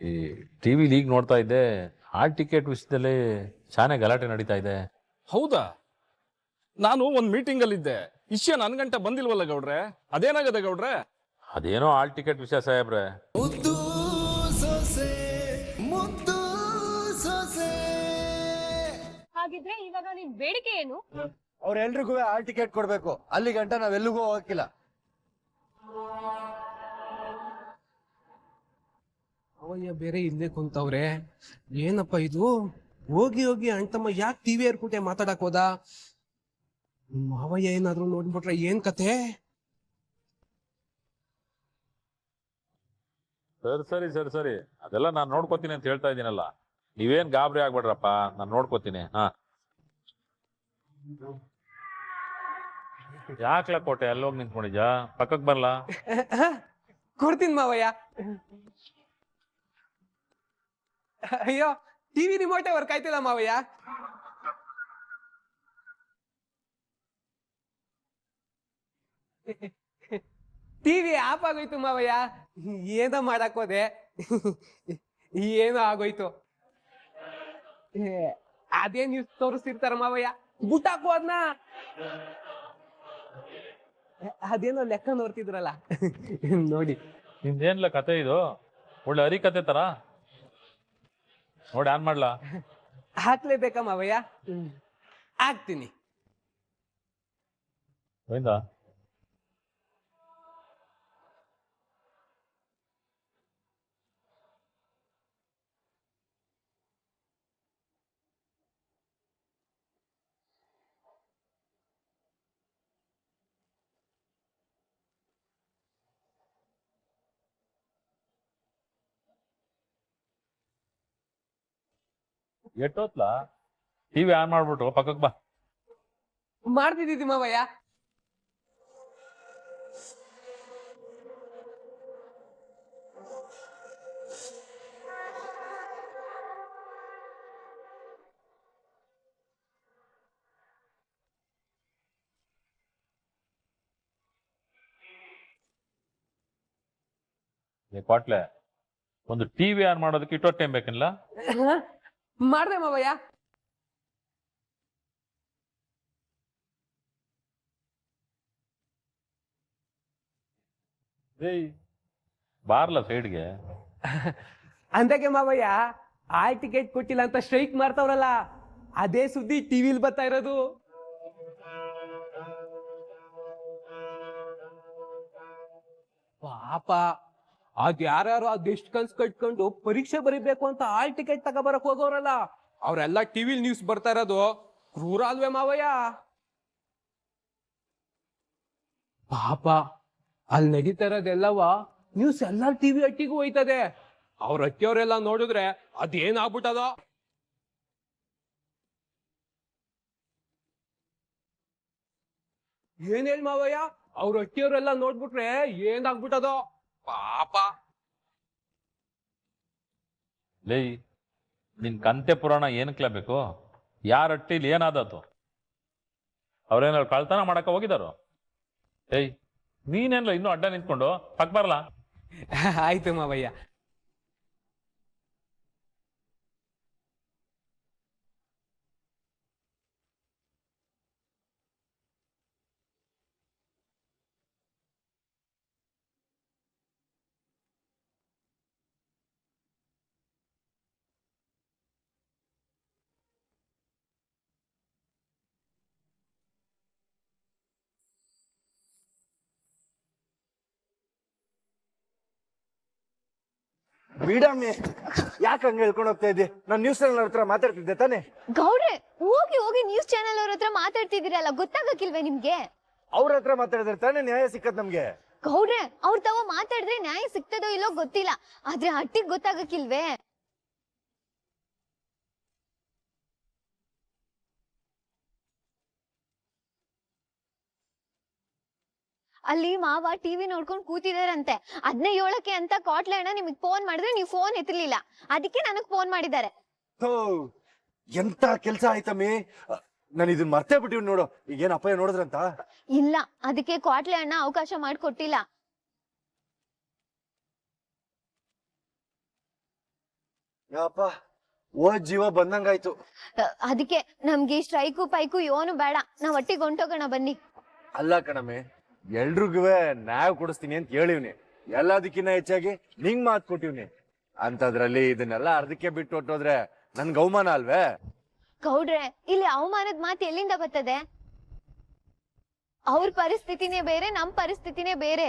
ಈ ಟಿವಿಲಿ ಈಗ ನೋಡ್ತಾ ಇದ್ದೆ, ಹಾಲ್ ಟಿಕೆಟ್ ವಿಷಯದಲ್ಲಿ ಶಾನೆ ಗಲಾಟೆ ನಡೀತಾ ಇದೆ. ಹೌದಾ? ನಾನು ಒಂದ್ ಮೀಟಿಂಗ್ ಅಲ್ಲಿ ಇದ್ದೆ. ವಿಷಯ ನನ್ ಗಂಟೆ ಬಂದಿಲ್ವಲ್ಲ ಗೌಡ್ರೆ, ಅದೇನಾಗದೆ ಗೌಡ್ರೆ? ಅದೇನೋ ಹಾಲ್ ಟಿಕೆಟ್ ವಿಷಯ ಸಾಹೇಬ್ರೆ. ಮುದ್ದು ಸೊಸೆ ಮುದ್ದು ಸೊಸೆ. ಹಾಗಿದ್ರೆ ಇವಾಗ ನಿನ್ ಬೇಡಿಕೆ ಏನು? ಅವ್ರೆಲ್ರಿಗೂ ಹಾಲ್ ಟಿಕೆಟ್ ಕೊಡ್ಬೇಕು. ಅಲ್ಲಿ ಗಂಟ ನಾವೆಲ್ಲಿಗೂ ಹೋಗಕ್ಕಿಲ್ಲ. ಅವಯ್ಯ ಬೇರೆ ಇಲ್ಲೇ ಕುಂತವ್ರೆ. ಏನಪ್ಪ ಇದು? ಹೋಗಿ ಹೋಗಿ ಅಣ್ತಮ್ಮ ಯಾಕೆ ಟಿವಿ ಏರ್ಕುಟೆ ಮಾತಾಡಕ್ ಹೋದ? ಮಾವಯ್ಯ ಏನಾದ್ರು ನೋಡ್ಬಿಟ್ರೆ ಏನ್ ಕತೆ? ಸರಿ ಅದೆಲ್ಲ ನಾನು ನೋಡ್ಕೋತೀನಿ ಅಂತ ಹೇಳ್ತಾ ಇದ್ದೀನಲ್ಲ, ನೀವೇನ್ ಗಾಬರಿ ಆಗ್ಬೇಡ್ರಪ್ಪ, ನಾನು ನೋಡ್ಕೋತೀನಿ. ಯಾಕ್ಲ ಕೋಟೆ ಅಲ್ಲೋಗಿ ನಿಂತ್ಕೊಂಡಿದ್ಯಾ? ಪಕ್ಕಕ್ ಬರ್ಲಾ? ಕೊಡ್ತೀನಿ ಮಾವಯ್ಯ. ಅಯ್ಯೋ, ಟಿವಿ ರಿಮೋಟೇ ವರ್ಕ್ ಆಯ್ತಿಲ್ಲ ಮಾವಯ್ಯ. ಟಿವಿ ಆಫ್ ಆಗೋಯ್ತು ಮಾವಯ್ಯ. ಏನೋ ಮಾಡಕ್ ಹೋದೆ, ಏನೋ ಆಗೋಯ್ತು. ಅದೇ ನ್ಯೂಸ್ ತೋರಿಸ್ತಿರ್ತಾರ ಮಾವಯ್ಯ, ಬುಟ್ಟಾಕು ಅದ್ನ. ಅದೇನೋ ಲೆಕ್ಕ ನೋಡ್ತಿದ್ರಲ್ಲ ನೋಡಿ. ನಿಮ್ದೇನ್ಲ ಕತೆ ಇದು? ಒಳ್ಳೆ ಹರಿ ಕತೆ ತರ ನೋಡಿ. ಆನ್ ಮಾಡ್ಲಾ? ಹಾಕ್ಲೇಬೇಕಾ ಮಾವಯ್ಯ? ಹಾಕ್ತೀನಿ. ಗೋವಿಂದ, ಎಷ್ಟೊತ್ಲ ಟಿವಿ ಆನ್ ಮಾಡ್ಬಿಟ್ಟು ಪಕ್ಕಕ್ ಬಾ. ಮಾಡ್ತಿದ್ದೀವಿ ಮಾವಯ್ಯ. ಕ್ವಾಟ್ಲೆ, ಒಂದು ಟಿವಿ ಆನ್ ಮಾಡೋದಕ್ಕೆ ಇಷ್ಟೊತ್ತು ಟೈಮ್ ಬೇಕಿಲ್ಲ? ಮಾಡ್ದೆ ಮಾವಯ್ಯ. ಬಾರ್ಲ ಸೈಡ್ಗೆ. ಅಂದಾಗೆ ಮಾವಯ್ಯ, ಆಲ್ ಟಿಕೆಟ್ ಕೊಟ್ಟಿಲ್ಲ ಅಂತ ಸ್ಟ್ರೈಕ್ ಮಾಡ್ತಾವ್ರಲ್ಲ, ಅದೇ ಸುದ್ದಿ ಟಿವಿಲ್ ಬರ್ತಾ ಇರೋದು. ಪಾಪ ಅದ್ ಯಾರ್ಯಾರು ಅದೆಷ್ಟು ಕನ್ಸ್ ಕಟ್ಕೊಂಡು ಪರೀಕ್ಷೆ ಬರೀಬೇಕು ಅಂತ ಆಲ್ ಟಿಕೆಟ್ ತಗೋಬರಕ್ ಹೋಗೋರಲ್ಲ, ಅವ್ರೆಲ್ಲ ಟಿವಿಲ್ ನ್ಯೂಸ್ ಬರ್ತಾ ಇರೋದು. ಕ್ರೂರ ಅಲ್ವೇ ಮಾವಯ್ಯ? ಪಾಪ ಅಲ್ಲಿ ನಡೀತಾ ಇರೋದೆಲ್ಲವ ನ್ಯೂಸ್ ಎಲ್ಲ ಟಿವಿ ಅಟ್ಟಿಗೂ ಹೋಯ್ತದೆ. ಅವ್ರ ಅಟ್ಟಿಯವ್ರೆಲ್ಲ ನೋಡಿದ್ರೆ ಅದೇನಾಗ್ಬಿಟ್ಟದ. ಏನ್ ಹೇಳಿ ಮಾವಯ್ಯ, ಅವ್ರ ಅಟ್ಟಿಯವ್ರೆಲ್ಲ ನೋಡ್ಬಿಟ್ರೆ ಏನಾಗ್ಬಿಟ್ಟದ ಪಾಪ. ಲೇ, ನಿನ್ ಕಂತೆ ಪುರಾಣ ಏನಕ್ಲ ಬೇಕು? ಯಾರ ಅಟ್ಟಿಲಿ ಏನಾದತ್ತು? ಅವ್ರೇನಾದ್ರು ಕಳ್ತನ ಮಾಡಕ ಹೋಗಿದಾರೋ? ಏಯ್, ನೀನೇನ್ಲ ಇನ್ನೂ ಅಡ್ಡ ನಿಂತ್ಕೊಂಡು ಪಕ್ ಬರ್ಲಾ? ಆಯ್ತು ಮಾವಯ್ಯ. ಬಿಡಮ್ಮಿ, ಯಾಕೆ ಹಂಗ ಹೇಳ್ಕೊಂಡು ಹೋಗ್ತಾ ಇದ್ದಿ? ನಾನು ನ್ಯೂಸ್ ಚಾನಲ್ ಹತ್ರ ಮಾತಾಡ್ತಿದ್ದೆ ತಾನೆ. ಗೌಡ್ರೆ, ಹೋಗಿ ಹೋಗಿ ನ್ಯೂಸ್ ಚಾನೆಲ್ ಅವ್ರ ಹತ್ರ ಮಾತಾಡ್ತಿದ್ದೀರಲ್ಲ, ಗೊತ್ತಾಗಕ್ಕಿಲ್ವೇ ನಿಮ್ಗೆ? ಅವ್ರ ಹತ್ರ ಮಾತಾಡಿದ್ರೆ ತಾನೇ ನ್ಯಾಯ ಸಿಕ್ಕದ್ ನಮ್ಗೆ. ಗೌಡ್ರೆ, ಅವ್ರ ತಾವ ಮಾತಾಡಿದ್ರೆ ನ್ಯಾಯ ಸಿಗ್ತದೋ ಇಲ್ಲೋ ಗೊತ್ತಿಲ್ಲ, ಆದ್ರೆ ಹಟ್ಟಿಗ್ ಗೊತ್ತಾಗಕ್ಕಿಲ್ವೇ? ಅಲ್ಲಿ ಮಾವ ಟಿವಿ ನೋಡ್ಕೊಂಡು ಕೂತಿದಾರಂತೆ. ಅದನ್ನೇ ಹೇಳಕ್ಕೆ ಅಂತ ಕಾಟ್ಲೆ ಅಣ್ಣ ನಿಮಗ್ ಫೋನ್ ಮಾಡಿದ್ರೆ ನೀವು ಫೋನ್ ಎತ್ತಲಿಲ್ಲ, ಅದಕ್ಕೆ ನನಗ್ ಫೋನ್ ಮಾಡಿದ್ದಾರೆ. ಎಂತ ಕೆಲ್ಸ ಆಯ್ತಮ್ಮಿ, ನಾನು ಇದನ್ನ ಮರ್ತೇ ಬಿಟ್ಟಿವ್ ನೋಡು. ಈಗೇನ್ ಅಪ್ಪಯ್ಯ ನೋಡಿದ್ರಂತ? ಇಲ್ಲ, ಅದಕ್ಕೆ ಕಾಟ್ಲೆ ಅಣ್ಣ ಅವಕಾಶ ಮಾಡ್ಕೊಟ್ಟಿಲ್ಲ. ಯಪ್ಪ ಓದ್ ಜೀವ ಬಂದಂಗಾಯ್ತು. ಅದಕ್ಕೆ ನಮ್ಗೆ ಈ ಸ್ಟ್ರೈಕು ಪೈಕು ಏನು ಬೇಡ, ನಾವ್ ಒಟ್ಟಿಗೆ ಹೊಂಟೋಗೋಣ ಬನ್ನಿ. ಅಲ್ಲ ಕಣಮ್ಮೆ, ಎಲ್ರಿಗೂ ನ್ಯಾಯ ಕೊಡಿಸ್ತೀನಿ ಅಂತ ಹೇಳಿವ್ನಿ. ಎಲ್ಲದಕ್ಕಿಂತ ಹೆಚ್ಚಾಗಿ ನಿಂಗ್ ಮಾತು ಕೊಟ್ಟಿವ್ನಿ. ಅಂತದ್ರಲ್ಲಿ ಇದನ್ನೆಲ್ಲ ಅರ್ಧಕ್ಕೆ ಬಿಟ್ಟು ಹೊಟ್ಟೋದ್ರೆ ನನ್ಗೆ ಅವಮಾನ ಅಲ್ವೇ? ಗೌಡ್ರೆ, ಇಲ್ಲಿ ಅವಮಾನದ ಮಾತು ಎಲ್ಲಿಂದ ಬರ್ತದೆ? ಅವ್ರ ಪರಿಸ್ಥಿತಿನೇ ಬೇರೆ, ನಮ್ ಪರಿಸ್ಥಿತಿನೇ ಬೇರೆ.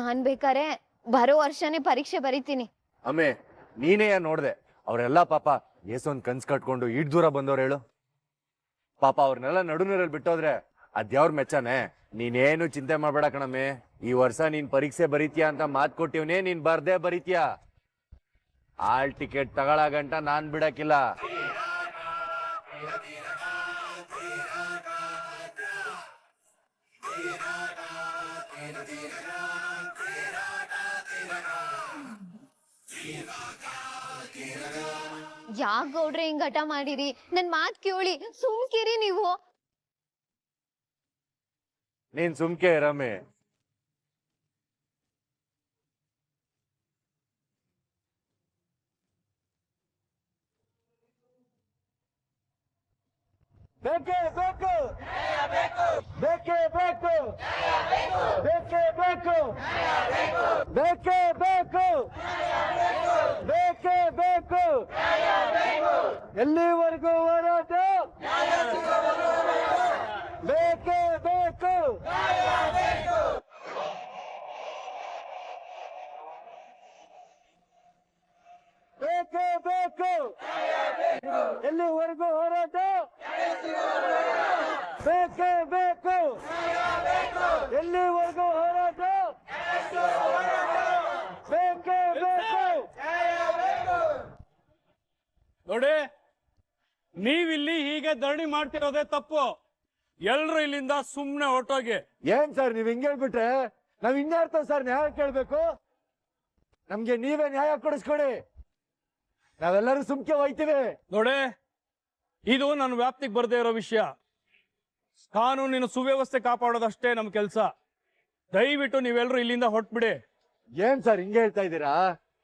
ನಾನ್ ಬೇಕಾರೆ ಬರೋ ವರ್ಷನೇ ಪರೀಕ್ಷೆ ಬರೀತೀನಿ. ಅಮ್ಮೆ, ನೀನೇ ನೋಡ್ದೆ ಅವ್ರೆಲ್ಲಾ ಪಾಪ ಏಸೊಂದ್ ಕನ್ಸ್ ಕಟ್ಕೊಂಡು ಇಡ್ ದೂರ ಬಂದವ್ರು ಹೇಳು. ಪಾಪ ಅವ್ರನ್ನೆಲ್ಲ ನಡುನೂರಲ್ಲಿ ಬಿಟ್ಟೋದ್ರೆ ಅದ್ಯಾವ್ರ ಮೆಚ್ಚನೆ? ನೀನೇನು ಚಿಂತೆ ಮಾಡ್ಬೇಡ ಕಣಮ್ಮೆ. ಈ ವರ್ಷ ನೀನ್ ಪರೀಕ್ಷೆ ಬರೀತೀಯ ಅಂತ ಮಾತ್ ಕೊಟ್ಟಿವ್ನೇ, ನೀನ್ ಬರ್ದೇ ಬರೀತೀಯ. ಆಲ್ ಟಿಕೆಟ್ ತಗೊಳ ಗಂಟ ನಾನ್ ಬಿಡಕ್ಕಿಲ್ಲ. ಯಾಕ್ ಗೌಡ್ರೆ ಹಿಂಗ್ ಹಠ ಮಾಡಿರಿ? ನನ್ ಮಾತ್ ಕೇಳಿ ಸುಮ್ಕಿರಿ ನೀವು. ನೀನ್ ಸುಮ್ಕೆ ರಮೆ. ಬೇಕೇ ಬೇಕು, ಬೇಕೇ ಬೇಕು, ಬೇಕೇ ಬೇಕು, ಬೇಕೇ ಬೇಕು, ಬೇಕೇ ಬೇಕು. ಎಲ್ಲಿವರೆಗೂ ಹೋರಾಟ? ಬೇಕೇ ಬೇಕು. ಬೇಕೇ ಬೇಕು. ಎಲ್ಲಿವರೆಗೂ ಹೋರಾಟ? ಬೇಕೇ ಬೇಕು. ಎಲ್ಲಿವರೆಗೂ ಹೋರಾಟ? ಬೇಕೇ ಬೇಕು. ನೋಡಿ, ನೀವಿಲ್ಲಿ ಹೀಗೆ ಧರಣಿ ಮಾಡ್ತಿರೋದೇ ತಪ್ಪು. ಎಲ್ರು ಇಲ್ಲಿಂದ ಸುಮ್ನೆ ಹೊರಟೋಗಿ. ಏನ್ ಸರ್ ನೀವ್ ಹಿಂಗ್ ಹೇಳ್ಬಿಟ್ರೆ ನಾವ್ ಇನ್ಯಾರ್ತ ಸರ್ ನ್ಯಾಯ ಕೇಳ್ಬೇಕು? ನಮ್ಗೆ ನೀವೇ ನ್ಯಾಯ ಕೊಡಿಸ್ಕೊಡಿ, ನಾವೆಲ್ಲರೂ ಸುಮ್ಕೆ ಹೋಯ್ತೀವಿ. ನೋಡಿ, ಇದು ನನ್ನ ವ್ಯಾಪ್ತಿಗೆ ಬರ್ದೇ ಇರೋ ವಿಷಯ. ಕಾನೂನಿನ ಸುವ್ಯವಸ್ಥೆ ಕಾಪಾಡೋದಷ್ಟೇ ನಮ್ ಕೆಲ್ಸ. ದಯವಿಟ್ಟು ನೀವೆಲ್ಲರೂ ಇಲ್ಲಿಂದ ಹೊರಟ್ಬಿಡಿ. ಏನ್ ಸರ್ ಹಿಂಗೆ ಹೇಳ್ತಾ ಇದ್ದೀರಾ?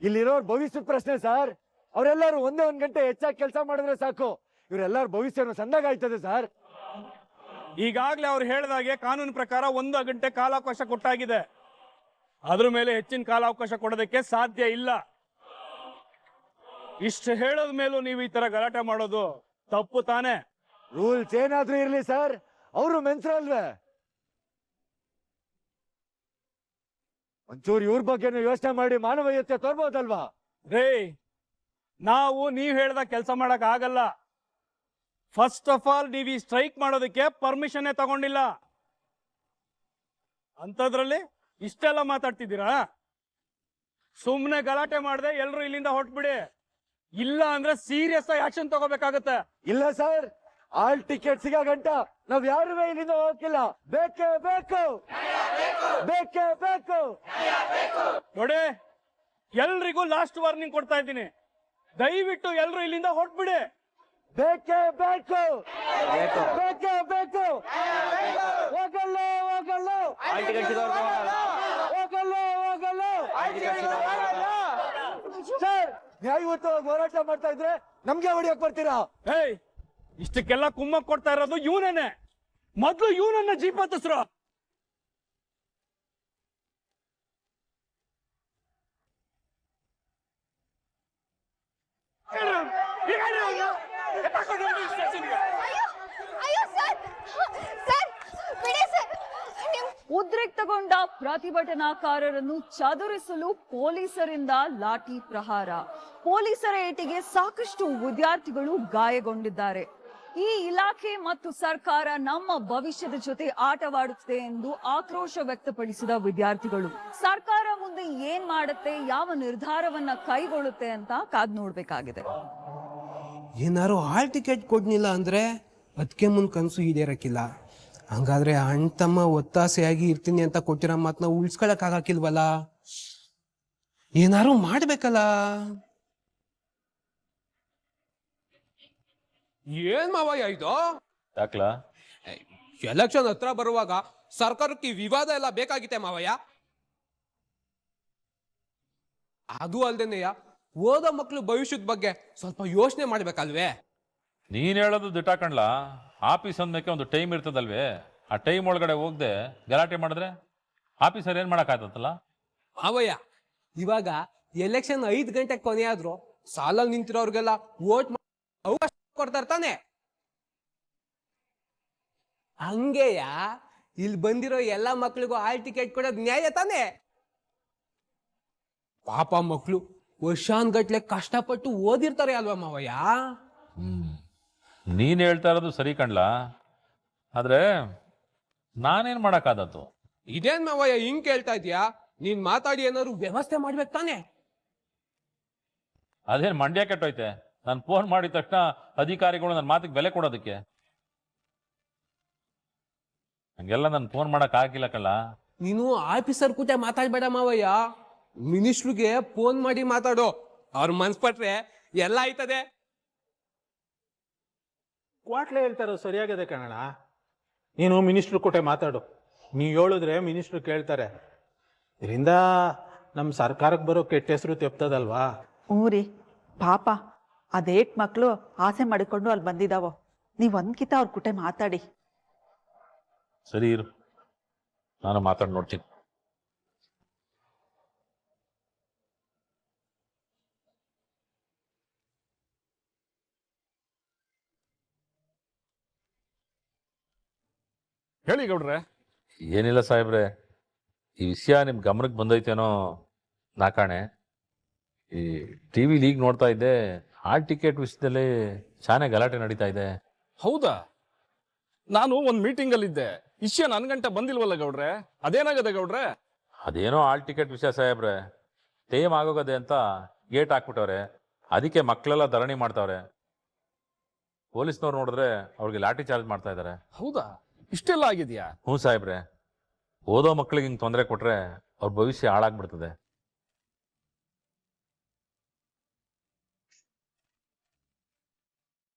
ಇಲ್ಲಿರೋರ್ ಭವಿಷ್ಯದ ಪ್ರಶ್ನೆ ಸರ್. ಅವರೆಲ್ಲರೂ ಒಂದೇ ಒಂದ್ ಗಂಟೆ ಹೆಚ್ಚಾಗಿ ಕೆಲಸ ಮಾಡಿದ್ರೆ ಸಾಕು, ಇವರೆಲ್ಲರ ಭವಿಷ್ಯನು ಸಂದಾಗಾಯ್ತದೆ ಸರ್. ಈಗಾಗ್ಲೇ ಅವ್ರು ಹೇಳಿದಾಗೆ ಕಾನೂನು ಪ್ರಕಾರ 1 ಗಂಟೆ ಕಾಲಾವಕಾಶ ಕೊಟ್ಟಾಗಿದೆ. ಅದ್ರ ಮೇಲೆ ಹೆಚ್ಚಿನ ಕಾಲಾವಕಾಶ ಕೊಡೋದಕ್ಕೆ ಸಾಧ್ಯ ಇಲ್ಲ. ಇಷ್ಟು ಹೇಳೋದ್ ಮೇಲೂ ನೀವು ಈ ತರ ಗಲಾಟೆ ಮಾಡೋದು ತಪ್ಪು ತಾನೆ? ರೂಲ್ಸ್ ಏನಾದ್ರೂ ಇರ್ಲಿ ಸರ್, ಅವರು ಮೆನ್ಸರಲ್ವೇ? ಒಂಚೂರು ಇವ್ರ ಬಗ್ಗೆನೂ ಯೋಚನೆ ಮಾಡಿ ಮಾನವೀಯತೆ ತೋರ್ಬೋದಲ್ವಾ? ರೇ, ನಾವು ನೀವ್ ಹೇಳ್ದ ಕೆಲಸ ಮಾಡಕ್ ಆಗಲ್ಲ. ಫಸ್ಟ್ ಆಫ್ ಆಲ್ ನೀವು ಈ ಸ್ಟ್ರೈಕ್ ಮಾಡೋದಕ್ಕೆ ಪರ್ಮಿಷನ್ ತಗೊಂಡಿಲ್ಲ. ಅಂತದ್ರಲ್ಲಿ ಇಷ್ಟೆಲ್ಲ ಮಾತಾಡ್ತಿದ್ದೀರಾ? ಸುಮ್ನೆ ಗಲಾಟೆ ಮಾಡದೆ ಎಲ್ರು ಇಲ್ಲಿಂದ ಹೊರಟ್ಬಿಡಿ. ಇಲ್ಲ ಅಂದ್ರೆ ಸೀರಿಯಸ್ ಆಗಿ ಆಕ್ಷನ್ ತಗೋಬೇಕಾಗತ್ತೆ. ಇಲ್ಲ ಸರ್, ಆಲ್ ಟಿಕೆಟ್ ಸಿಗೋ ಗಂಟ ನಾವ್ ಯಾರು ಇಲ್ಲಿಂದ ಹೋಗಿಲ್ಲ. ಬೇಕೇ ಬೇಕು, ಬೇಕೇ ಬೇಕು. ನೋಡಿ, ಎಲ್ರಿಗೂ ಲಾಸ್ಟ್ ವಾರ್ನಿಂಗ್ ಕೊಡ್ತಾ ಇದ್ದೀನಿ. ದಯವಿಟ್ಟು ಎಲ್ರು ಇಲ್ಲಿಂದ ಹೊರಟ್ಬಿಡಿ. ಬೇಕೇ ಬೇಕು, ಬೇಕೇ ಬೇಕು. ಹೋಗಲ್ಲ, ಹೋಗಲ್ಲ, ಹೋಗಲ್ಲ, ಹೋಗಲ್ಲ. ಸರ್, ನ್ಯಾಯಯುತವಾಗಿ ಹೋರಾಟ ಮಾಡ್ತಾ ಇದ್ರೆ ನಮ್ಗೆ ಹೊಡಿಯಕ್ ಬರ್ತೀರಾ? ಏಯ್, ಇಷ್ಟಕ್ಕೆಲ್ಲ ಕುಮ್ಮಕ್ ಕೊಡ್ತಾ ಇರೋದು ಇವನೇನೆ. ಮೊದ್ಲು ಇವನನ್ನ ಜೀಪ್ ಹತ್ತಿಸ್ರು. ಅಯ್ಯೋ ಸರ್, ಸರ್ ಬಿಡಿ ಸರ್. ಉದ್ರಿಕ್ತಗೊಂಡ ಪ್ರತಿಭಟನಾಕಾರರನ್ನು ಚದುರಿಸಲು ಪೊಲೀಸರಿಂದ ಲಾಠಿ ಪ್ರಹಾರ. ಪೊಲೀಸರ ಏಟಿಗೆ ಸಾಕಷ್ಟು ವಿದ್ಯಾರ್ಥಿಗಳು ಗಾಯಗೊಂಡಿದ್ದಾರೆ. ಈ ಇಲಾಖೆ ಮತ್ತು ಸರ್ಕಾರ ನಮ್ಮ ಭವಿಷ್ಯದ ಜೊತೆ ಆಟವಾಡುತ್ತಿದೆ ಎಂದು ಆಕ್ರೋಶ ವ್ಯಕ್ತಪಡಿಸಿದ ವಿದ್ಯಾರ್ಥಿಗಳು ಸರ್ಕಾರ ಮುಂದೆ ಏನ್ ಮಾಡುತ್ತೆ, ಯಾವ ನಿರ್ಧಾರವನ್ನ ಕೈಗೊಳ್ಳುತ್ತೆ ಅಂತ ಕಾದ್ ನೋಡ್ಬೇಕಾಗಿದೆ. ಏನಾರು ಹಾಲ್ ಟಿಕೆಟ್ ಕೊಡ್ನಿಲ್ಲ ಅಂದ್ರೆ ಅದಕ್ಕೆ ಮುಂದ್ ಕನ್ಸು ಈಡೇರಕ್ಕಿಲ್ಲ. ಹಂಗಾದ್ರೆ ಅಣ್ಣ ತಮ್ಮ ಒತ್ತಾಸೆಯಾಗಿ ಇರ್ತೀನಿ ಅಂತ ಕೊಟ್ಟಿರೋ ಮಾತನ್ನ ಉಳಿಸ್ಕೊಳಕ್ ಆಗಾಕಿಲ್ವಲ್ಲ? ಏನಾರು ಮಾಡ್ಬೇಕಲ್ಲ. ಏನ್ ಮಾವಯ್ಯ ಇದು? ಯಾಕ್ಲಾ? ಎಲೆಕ್ಷನ್ ಹತ್ರ ಬರುವಾಗ ಸರ್ಕಾರಕ್ಕೆ ವಿವಾದ ಎಲ್ಲ ಬೇಕಾಗಿತ್ತೆ ಮಾವಯ್ಯ. ಅದು ಅಲ್ದೇನೆಯ ಓದೋ ಮಕ್ಳು ಭವಿಷ್ಯದ ಬಗ್ಗೆ ಸ್ವಲ್ಪ ಯೋಚನೆ ಮಾಡ್ಬೇಕಲ್ವೇ? ನೀನ್ ಹೇಳೋದು ದಿಟ ಕಣ್ಲ. ಆಫೀಸ್ ಅಂದ್ಮೇಲೆ ಒಂದು ಟೈಮ್ ಇರ್ತದಲ್ವೇ? ಆ ಟೈಮ್ ಒಳಗಡೆ ಹೋಗದೆ ಗಲಾಟೆ ಮಾಡಿದ್ರೆ ಆಫೀಸರ್ ಏನ್ ಮಾಡಕ್ಕಾಗತ್ತಲ್ಲ? ಅವಯ್ಯ, ಇವಾಗ ಎಲೆಕ್ಷನ್ 5 ಗಂಟೆಗೆ ಕೊನೆಯಾದ್ರು ಸಾಲಲ್ಲಿ ನಿಂತಿರೋರ್ಗೆಲ್ಲ ವೋಟ್ ಅವಕಾಶ ಕೊಡ್ತಾರೆ ತಾನೆ. ಹಂಗೆಯ ಇಲ್ಲಿ ಬಂದಿರೋ ಎಲ್ಲಾ ಮಕ್ಳಿಗೂ ಹಾಲ್ ಟಿಕೆಟ್ ಕೊಡೋದು ನ್ಯಾಯ ತಾನೆ? ಪಾಪ ಮಕ್ಳು ವರ್ಷಾನ್ಗಟ್ಲೆ ಕಷ್ಟಪಟ್ಟು ಓದಿರ್ತಾರೆ ಅಲ್ವಾ ಮಾವಯ್ಯ? ನೀನ್ ಹೇಳ್ತಾ ಇರೋದು ಸರಿ ಕಣ್ಲ, ಆದ್ರೆ ನಾನೇನ್ ಮಾಡಕ್ಕಾದತ್ತು? ಇದೇನ್ ಮಾವಯ್ಯ ಹಿಂಗ್ ಕೇಳ್ತಾ ಇದೀಯಾ? ನೀನ್ ಮಾತಾಡಿ ಏನಾದ್ರು ವ್ಯವಸ್ಥೆ ಮಾಡ್ಬೇಕು ತಾನೆ? ಅದೇನ್ ಮಂಡ್ಯ ಕೆಟ್ಟೋಯ್ತೆ? ನಾನು ಫೋನ್ ಮಾಡಿದ ತಕ್ಷಣ ಅಧಿಕಾರಿಗಳು ನನ್ನ ಮಾತಿಗೆ ಬೆಲೆ ಕೊಡೋದಕ್ಕೆ? ಹಂಗೆಲ್ಲ ನಾನು ಫೋನ್ ಮಾಡಕ್ ಆಗಿಲ್ಲ ಕಳ್ಳ. ನೀನು ಆಫೀಸರ್ ಕೂಟ ಮಾತಾಡ್ಬೇಡ ಮಾವಯ್ಯ, ಮಿನಿಸ್ಟ್ರಿಗೆ ಫೋನ್ ಮಾಡಿ ಮಾತಾಡೋ. ಅವ್ರ ಮನ್ಸ್ಪಟ್ರೆ ಎಲ್ಲ ಆಯ್ತದೆ. ಕ್ವಾಟ್ಲೆ ಹೇಳ್ತಾರೋ ಸರಿಯಾಗದೆ ಕಣಣ. ನೀನು ಮಿನಿಸ್ಟ್ರು ಕೊಟ್ಟೆ ಮಾತಾಡು. ನೀವು ಹೇಳಿದ್ರೆ ಮಿನಿಸ್ಟ್ರು ಕೇಳ್ತಾರೆ. ಇದರಿಂದ ನಮ್ಮ ಸರ್ಕಾರಕ್ಕೆ ಬರೋ ಕೆಟ್ಟ ಹೆಸರು ತೆಪ್ತದಲ್ವಾ? ಊರಿ ಪಾಪ ಅದೇಟ್ ಮಕ್ಕಳು ಆಸೆ ಮಾಡಿಕೊಂಡು ಅಲ್ಲಿ ಬಂದಿದ್ದಾವೋ. ನೀವು ಒಂದ್ಕಿತ ಅವ್ರ ಕುಟೆ ಮಾತಾಡಿ. ಸರಿ ಇರು, ನಾನು ಮಾತಾಡಿ ನೋಡ್ತೀನಿ. ಹೇಳಿ ಗೌಡ್ರೆ. ಏನಿಲ್ಲ ಸಾಹೇಬ್ರೆ, ಈ ವಿಷಯ ನಿಮ್ ಗಮನಕ್ಕೆ ಬಂದೈತೇನೋ ನಾಕಾಣೆ. ಈ ಟಿವಿಲಿ ಈಗ ನೋಡ್ತಾ ಇದ್ದೆ, ಹಾಲ್ ಟಿಕೆಟ್ ವಿಷಯದಲ್ಲಿ ಶಾನೆ ಗಲಾಟೆ ನಡೀತಾ ಇದೆ. ಹೌದಾ? ನಾನು ಒಂದ್ ಮೀಟಿಂಗ್ ಅಲ್ಲಿ ಇದ್ದೆ. ವಿಷಯ ನನ್ಗಂಟ ಬಂದಿಲ್ವಲ್ಲ ಗೌಡ್ರೆ, ಅದೇನಾಗದೆ ಗೌಡ್ರೆ? ಅದೇನೋ ಹಾಲ್ ಟಿಕೆಟ್ ವಿಷಯ ಸಾಹೇಬ್ರೆ, ಟೈಮ್ ಆಗೋಗದೆ ಅಂತ ಗೇಟ್ ಹಾಕ್ಬಿಟ್ಟವ್ರೆ. ಅದಕ್ಕೆ ಮಕ್ಕಳೆಲ್ಲ ಧರಣಿ ಮಾಡ್ತಾವ್ರೆ. ಪೊಲೀಸ್ನವ್ರು ನೋಡಿದ್ರೆ ಅವ್ರಿಗೆ ಲಾಠಿ ಚಾರ್ಜ್ ಮಾಡ್ತಾ ಇದ್ದಾರೆ. ಹೌದಾ? ಇಷ್ಟೆಲ್ಲ ಆಗಿದ್ಯಾ? ಹ್ಞೂ ಸಾಹೇಬ್ರೆ, ಓದೋ ಮಕ್ಳಿಗೆ ಹಿಂಗೆ ತೊಂದರೆ ಕೊಟ್ರೆ ಅವ್ರ ಭವಿಷ್ಯ ಹಾಳಾಗ್ಬಿಡ್ತದೆ.